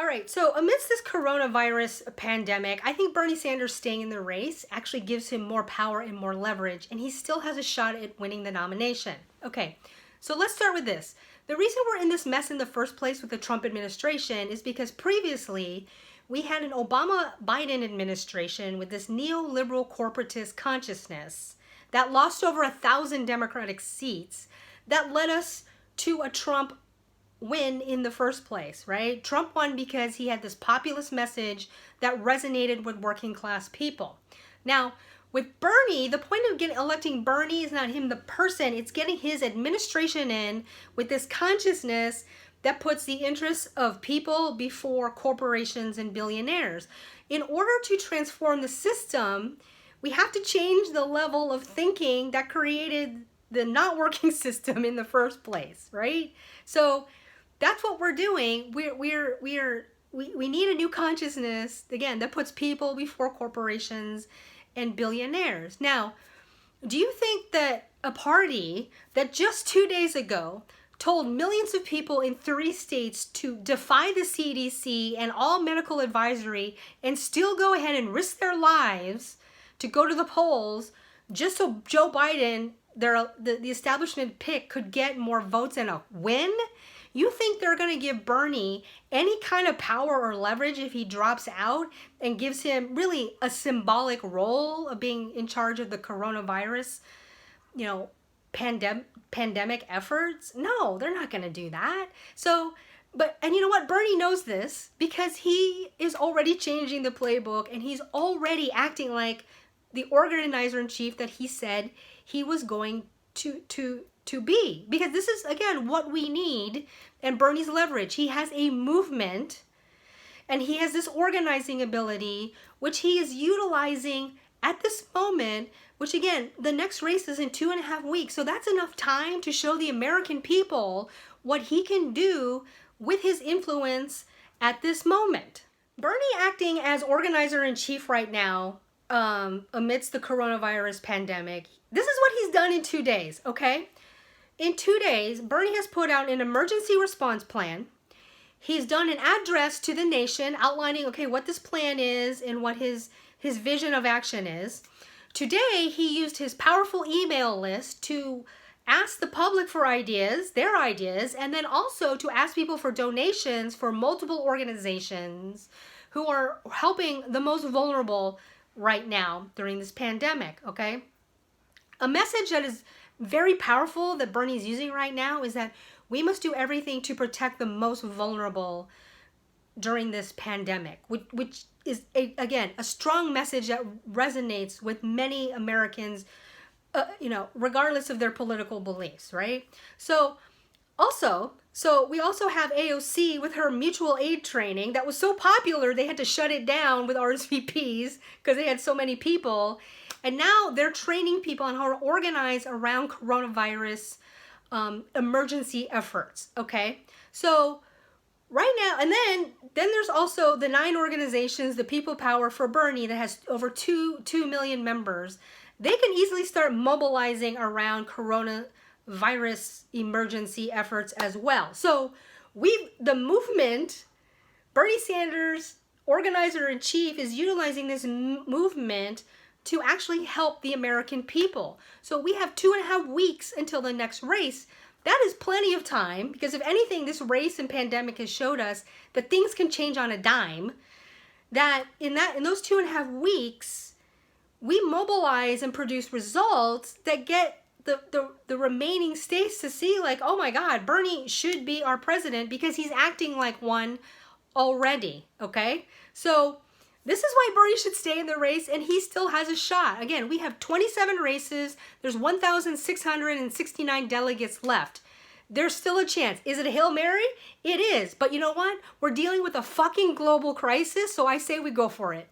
All right, so amidst this coronavirus pandemic, I think Bernie Sanders staying in the race actually gives him more power and more leverage, and he still has a shot at winning the nomination. Okay, so let's start with this. The reason we're in this mess in the first place with the Trump administration is because previously we had an Obama-Biden administration with this neoliberal corporatist consciousness that lost over 1,000 Democratic seats that led us to a Trump win in the first place, right? Trump won because he had this populist message that resonated with working class people. Now, with Bernie, the point of electing Bernie is not him the person, it's getting his administration in with this consciousness that puts the interests of people before corporations and billionaires. In order to transform the system, we have to change the level of thinking that created the not working system in the first place, right? So that's what we're doing. We need a new consciousness, again, that puts people before corporations and billionaires. Now, do you think that a party that just 2 days ago told millions of people in 3 states to defy the CDC and all medical advisory and still go ahead and risk their lives to go to the polls just so Joe Biden, the establishment pick, could get more votes and a win? You think they're going to give Bernie any kind of power or leverage if he drops out and gives him really a symbolic role of being in charge of the coronavirus, pandemic efforts? No, they're not going to do that. So, and you know what? Bernie knows this because he is already changing the playbook and he's already acting like the organizer-in-chief that he said he was going to be, because this is, again, what we need. And Bernie's leverage, he has a movement and he has this organizing ability which he is utilizing at this moment, which, again, the next race is in 2.5 weeks, so that's enough time to show the American people what he can do with his influence at this moment. Bernie acting as organizer-in-chief right now amidst the coronavirus pandemic, this is what he's done in 2 days, okay? In 2 days, Bernie has put out an emergency response plan. He's done an address to the nation outlining, okay, what this plan is and what his vision of action is. Today, he used his powerful email list to ask the public for ideas, their ideas, and then also to ask people for donations for multiple organizations who are helping the most vulnerable right now during this pandemic, okay? A message that is very powerful that Bernie's using right now is that we must do everything to protect the most vulnerable during this pandemic, which is, again, a strong message that resonates with many Americans, regardless of their political beliefs, right? So we also have AOC with her mutual aid training that was so popular they had to shut it down with RSVPs because they had so many people. And now they're training people on how to organize around coronavirus emergency efforts, okay? So right now, and then there's also the 9 organizations, the People Power for Bernie, that has over 2 million members. They can easily start mobilizing around coronavirus emergency efforts as well. So the movement, Bernie Sanders, organizer-in-chief, is utilizing this movement to actually help the American people. So we have 2.5 weeks until the next race. That is plenty of time, because if anything, this race and pandemic has showed us that things can change on a dime. That in those 2.5 weeks, we mobilize and produce results that get the remaining states to see, like, oh my God, Bernie should be our president because he's acting like one already, okay? So this is why Bernie should stay in the race, and he still has a shot. Again, we have 27 races. There's 1,669 delegates left. There's still a chance. Is it a Hail Mary? It is. But you know what? We're dealing with a fucking global crisis, so I say we go for it.